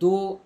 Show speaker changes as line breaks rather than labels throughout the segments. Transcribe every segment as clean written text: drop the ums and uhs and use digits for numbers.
2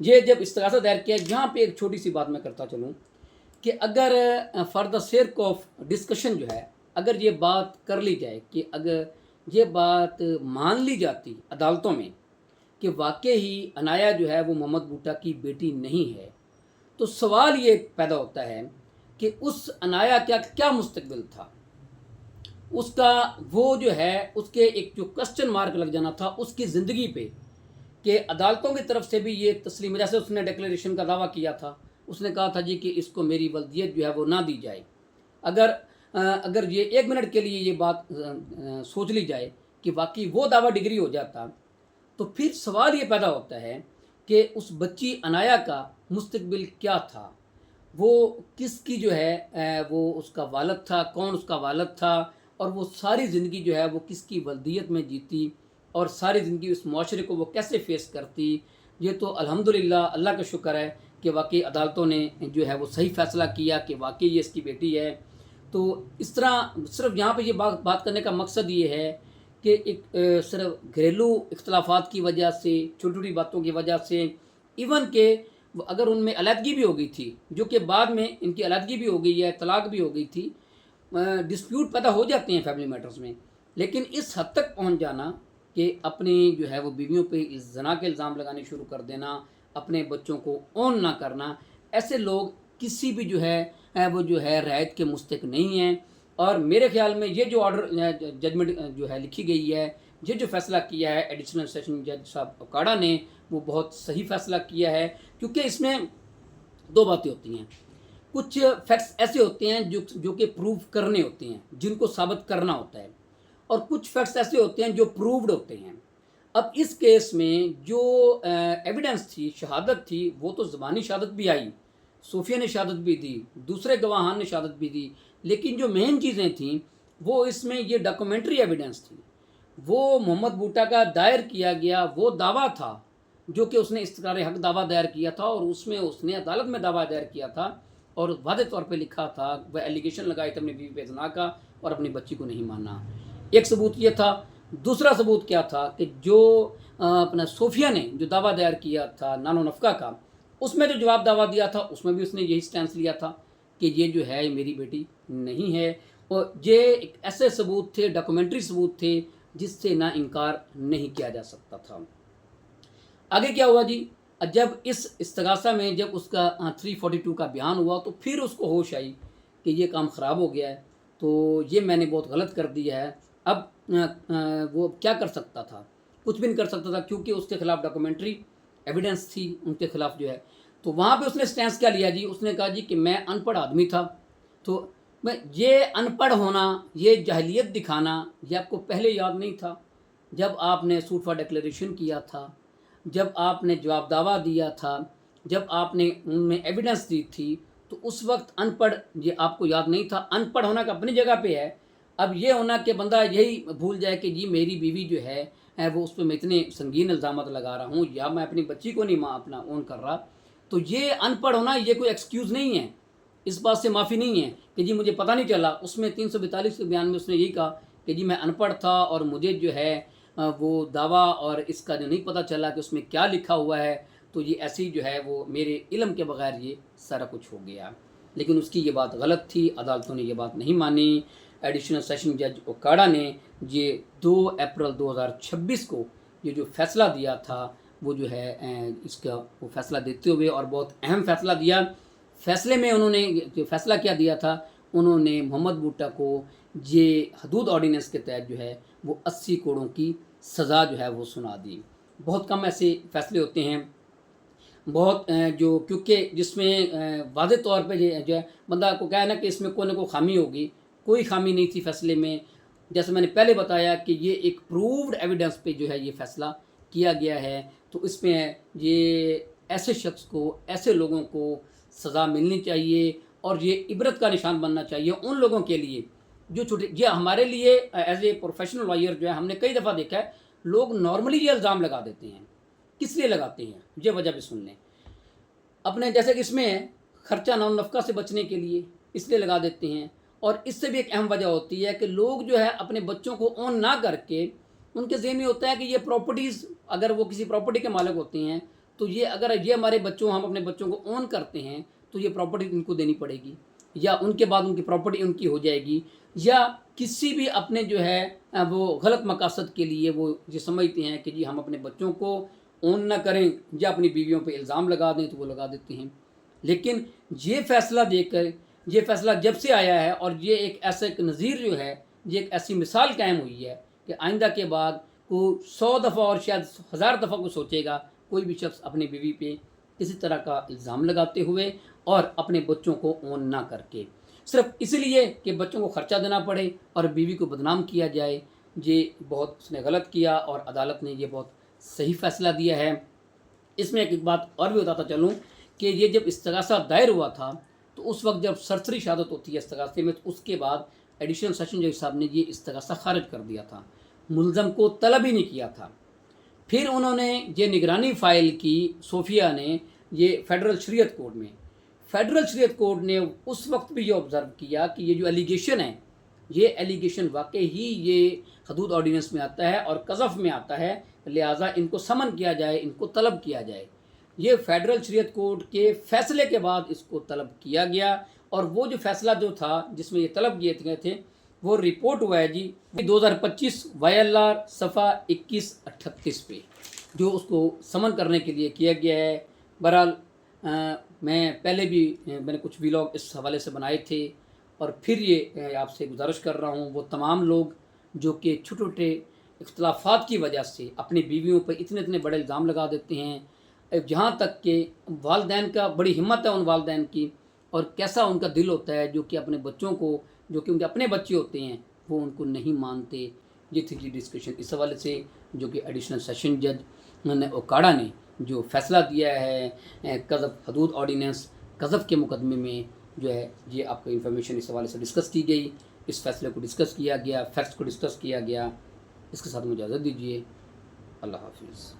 یہ جب استغاثہ دائر کیا، یہاں پہ ایک چھوٹی سی بات میں کرتا چلوں کہ اگر for the sake of discussion جو ہے، اگر یہ بات کر لی جائے کہ اگر یہ بات مان لی جاتی عدالتوں میں کہ واقعی عنایا جو ہے وہ محمد بھٹہ کی بیٹی نہیں ہے، تو سوال یہ پیدا ہوتا ہے کہ اس عنایا کا کیا مستقبل تھا، اس کا وہ جو ہے اس کے ایک جو کوسچن مارک لگ جانا تھا اس کی زندگی پہ، کہ عدالتوں کی طرف سے بھی یہ تسلیم، جیسے اس نے ڈکلیریشن کا دعویٰ کیا تھا، اس نے کہا تھا جی کہ اس کو میری ولدیت جو ہے وہ نہ دی جائے۔ اگر یہ 1 منٹ کے لیے یہ بات سوچ لی جائے کہ واقعی وہ دعویٰ ڈگری ہو جاتا، تو پھر سوال یہ پیدا ہوتا ہے کہ اس بچی عنایا کا مستقبل کیا تھا، وہ کس کی جو ہے وہ اس کا والد تھا، کون اس کا والد تھا، اور وہ ساری زندگی جو ہے وہ کس کی ولدیت میں جیتی، اور ساری زندگی اس معاشرے کو وہ کیسے فیس کرتی۔ یہ تو الحمدللہ اللہ کا شکر ہے کہ واقعی عدالتوں نے جو ہے وہ صحیح فیصلہ کیا کہ واقعی یہ اس کی بیٹی ہے۔ تو اس طرح صرف یہاں پہ یہ بات کرنے کا مقصد یہ ہے کہ ایک صرف گھریلو اختلافات کی وجہ سے، چھوٹی چھوٹی باتوں کی وجہ سے، ایون کہ اگر ان میں علیحدگی بھی ہو گئی تھی، جو کہ بعد میں ان کی علیحدگی بھی ہو گئی ہے، طلاق بھی ہو گئی تھی، ڈسپیوٹ پیدا ہو جاتے ہیں فیملی میٹرز میں، لیکن اس حد تک پہنچ جانا کہ اپنی جو ہے وہ بیویوں پہ زنا کے الزام لگانے شروع کر دینا، اپنے بچوں کو اون نہ کرنا، ایسے لوگ کسی بھی جو ہے وہ جو ہے رعایت کے مستحق نہیں ہیں۔ اور میرے خیال میں یہ جو آرڈر ججمنٹ جو ہے لکھی گئی ہے، یہ جو فیصلہ کیا ہے ایڈیشنل سیشن جج صاحب اکاڑا نے، وہ بہت صحیح فیصلہ کیا ہے، کیونکہ اس میں 2 باتیں ہوتی ہیں۔ کچھ فیکٹس ایسے ہوتے ہیں جو کہ پروو کرنے ہوتے ہیں، جن کو ثابت کرنا ہوتا ہے، اور کچھ فیکٹس ایسے ہوتے ہیں جو پرووڈ ہوتے ہیں۔ اب اس کیس میں جو ایویڈنس تھی، شہادت تھی، وہ تو زبانی شہادت بھی آئی، صوفیہ نے شہادت بھی دی، دوسرے گواہان نے شہادت بھی دی، لیکن جو مین چیزیں تھیں وہ اس میں یہ ڈاکومنٹری ایویڈنس تھی۔ وہ محمد بھٹہ کا دائر کیا گیا وہ دعویٰ تھا جو کہ اس نے استقرار حق دعویٰ دائر کیا تھا، اور اس میں اس نے عدالت میں دعویٰ دائر کیا تھا اور واضح طور پہ لکھا تھا، وہ ایلیگیشن لگائے تھے اپنی بیوی پہ زنا کا اور اپنی بچی کو نہیں ماننا۔ ایک ثبوت یہ تھا۔ دوسرا ثبوت کیا تھا کہ جو اپنا صوفیہ نے جو دعویٰ دائر کیا تھا نان و نفقہ کا، اس میں جو جواب دعویٰ دیا تھا اس میں بھی اس نے یہی سٹینس لیا تھا کہ یہ جو ہے میری بیٹی نہیں ہے، اور یہ ایک ایسے ثبوت تھے، ڈاکومنٹری ثبوت تھے جس سے نہ انکار نہیں کیا جا سکتا تھا۔ آگے کیا ہوا جی؟ جب اس استغاثہ میں جب اس کا 342 کا بیان ہوا تو پھر اس کو ہوش آئی کہ یہ کام خراب ہو گیا ہے، تو یہ میں نے بہت غلط کر دیا ہے۔ اب وہ کیا کر سکتا تھا؟ کچھ بھی نہیں کر سکتا تھا، کیونکہ اس کے خلاف ڈاکومنٹری ایویڈنس تھی ان کے خلاف جو ہے۔ تو وہاں پہ اس نے سٹینس کیا لیا جی؟ اس نے کہا جی کہ میں ان پڑھ آدمی تھا، تو یہ ان پڑھ ہونا، یہ جاہلیت دکھانا، یہ آپ کو پہلے یاد نہیں تھا جب آپ نے سوٹ فار ڈکلیریشن کیا تھا، جب آپ نے جواب دعویٰ دیا تھا، جب آپ نے ان میں ایویڈنس دی تھی، تو اس وقت ان پڑھ یہ آپ کو یاد نہیں تھا؟ ان پڑھ ہونا کا اپنی جگہ پہ ہے۔ اب یہ ہونا کہ بندہ یہی بھول جائے کہ جی میری بیوی جو ہے وہ اس پہ میں اتنے سنگین الزامات لگا رہا ہوں، یا میں اپنی بچی کو نہیں اپنا اون کر رہا، تو یہ ان پڑھ ہونا یہ کوئی ایکسکیوز نہیں ہے، اس بات سے معافی نہیں ہے کہ جی مجھے پتہ نہیں چلا۔ اس میں 342 کے بیان میں اس نے یہی کہا کہ جی میں ان پڑھ تھا اور مجھے جو ہے وہ دعویٰ اور اس کا جو نہیں پتہ چلا کہ اس میں کیا لکھا ہوا ہے، تو یہ ایسی جو ہے وہ میرے علم کے بغیر یہ سارا کچھ ہو گیا۔ لیکن اس کی یہ بات غلط تھی، عدالتوں نے یہ بات نہیں مانی۔ ایڈیشنل سیشن جج اوکاڑا نے یہ 2 اپریل 2026 کو یہ جو فیصلہ دیا تھا، وہ جو ہے اس کا وہ فیصلہ دیتے ہوئے، اور بہت اہم فیصلہ دیا۔ فیصلے میں انہوں نے جو فیصلہ کیا دیا تھا، انہوں نے محمد بھٹہ کو یہ حدود آرڈیننس کے تحت جو ہے وہ 80 کروڑوں کی سزا جو ہے وہ سنا دی۔ بہت کم ایسے فیصلے ہوتے ہیں، بہت جو کیونکہ جس میں واضح طور پہ جو ہے بندہ کو کہنا کہ اس میں کوئی نہ کوئی خامی ہوگی، کوئی خامی نہیں تھی فیصلے میں۔ جیسے میں نے پہلے بتایا کہ یہ ایک پرووڈ ایویڈنس پہ جو ہے یہ فیصلہ کیا گیا ہے، تو اس میں یہ ایسے شخص کو، ایسے لوگوں کو سزا ملنی چاہیے، اور یہ عبرت کا نشان بننا چاہیے ان لوگوں کے لیے جو چھوٹے، یہ ہمارے لیے ایز اے پروفیشنل لائر جو ہے ہم نے کئی دفعہ دیکھا ہے لوگ نارملی یہ الزام لگا دیتے ہیں۔ کس لیے لگاتے ہیں یہ وجہ بھی سن لیں۔ اپنے جیسے کہ اس میں خرچہ نان نفقہ سے بچنے کے لیے اس لیے لگا دیتے ہیں، اور اس سے بھی ایک اہم وجہ ہوتی ہے کہ لوگ جو ہے اپنے بچوں کو اون نہ کر کے ان کے ذہن میں ہوتا ہے کہ یہ پراپرٹیز، اگر وہ کسی پراپرٹی کے مالک ہوتے ہیں تو یہ اگر یہ ہمارے بچوں ہم اپنے بچوں کو اون کرتے ہیں تو یہ پراپرٹی ان کو دینی پڑے گی، یا ان کے بعد ان کی پراپرٹی ان کی ہو جائے گی، یا کسی بھی اپنے جو ہے وہ غلط مقاصد کے لیے وہ یہ سمجھتے ہیں کہ جی ہم اپنے بچوں کو اون نہ کریں یا اپنی بیویوں پہ الزام لگا دیں تو وہ لگا دیتے ہیں۔ لیکن یہ فیصلہ دے کر، یہ فیصلہ جب سے آیا ہے اور یہ ایک ایسا ایک نظیر جو ہے، یہ ایک ایسی مثال قائم ہوئی ہے کہ آئندہ کے بعد کو 100 دفعہ اور شاید 1000 دفعہ کو سوچے گا کوئی بھی شخص اپنی بیوی پہ کسی طرح کا الزام لگاتے ہوئے اور اپنے بچوں کو اون نہ کر کے، صرف اس لیے کہ بچوں کو خرچہ دینا پڑے اور بیوی کو بدنام کیا جائے۔ یہ بہت اس نے غلط کیا اور عدالت نے یہ بہت صحیح فیصلہ دیا ہے۔ اس میں ایک بات اور بھی بتاتا چلوں کہ یہ جب استغاثہ دائر ہوا تھا تو اس وقت جب سرسری شہادت ہوتی ہے استغاثے میں، تو اس کے بعد ایڈیشنل سیشن جج صاحب نے یہ استغاثہ خارج کر دیا تھا، ملزم کو طلب ہی نہیں کیا تھا۔ پھر انہوں نے یہ نگرانی فائل کی صوفیہ نے یہ فیڈرل شریعت کورٹ میں، فیڈرل شریعت کورٹ نے اس وقت بھی یہ آبزرو کیا کہ یہ جو ایلیگیشن ہے، یہ ایلیگیشن واقعی ہی یہ حدود آرڈیننس میں آتا ہے اور قذف میں آتا ہے، لہٰذا ان کو سمن کیا جائے، ان کو طلب کیا جائے۔ یہ فیڈرل شریعت کورٹ کے فیصلے کے بعد اس کو طلب کیا گیا، اور وہ جو فیصلہ جو تھا جس میں یہ طلب کیے گئے تھے وہ رپورٹ ہوا ہے جی 2025 YLR صفحہ 2138 پہ، جو اس کو سمن کرنے کے لیے کیا گیا ہے۔ بہرحال میں پہلے بھی میں نے کچھ ویلاگ اس حوالے سے بنائے تھے، اور پھر یہ آپ سے گزارش کر رہا ہوں وہ تمام لوگ جو کہ چھوٹے چھوٹے اختلافات کی وجہ سے اپنی بیویوں پر اتنے بڑے الزام لگا دیتے ہیں، جہاں تک کہ والدین کا بڑی ہمت ہے ان والدین کی، اور کیسا ان کا دل ہوتا ہے جو کہ اپنے بچوں کو، جو کہ ان کے اپنے بچے ہوتے ہیں، وہ ان کو نہیں مانتے۔ یہ تھی جی ڈسکشن اس حوالے سے، جو کہ ایڈیشنل سیشن جج نے اوکاڑا نے جو فیصلہ دیا ہے قذف حدود آرڈیننس قذف کے مقدمے میں، جو ہے یہ آپ کو انفارمیشن اس حوالے سے ڈسکس کی گئی، اس فیصلے کو ڈسکس کیا گیا، فیکٹس کو ڈسکس کیا گیا۔ اس کے ساتھ مجھے اجازت دیجیے، اللہ حافظ۔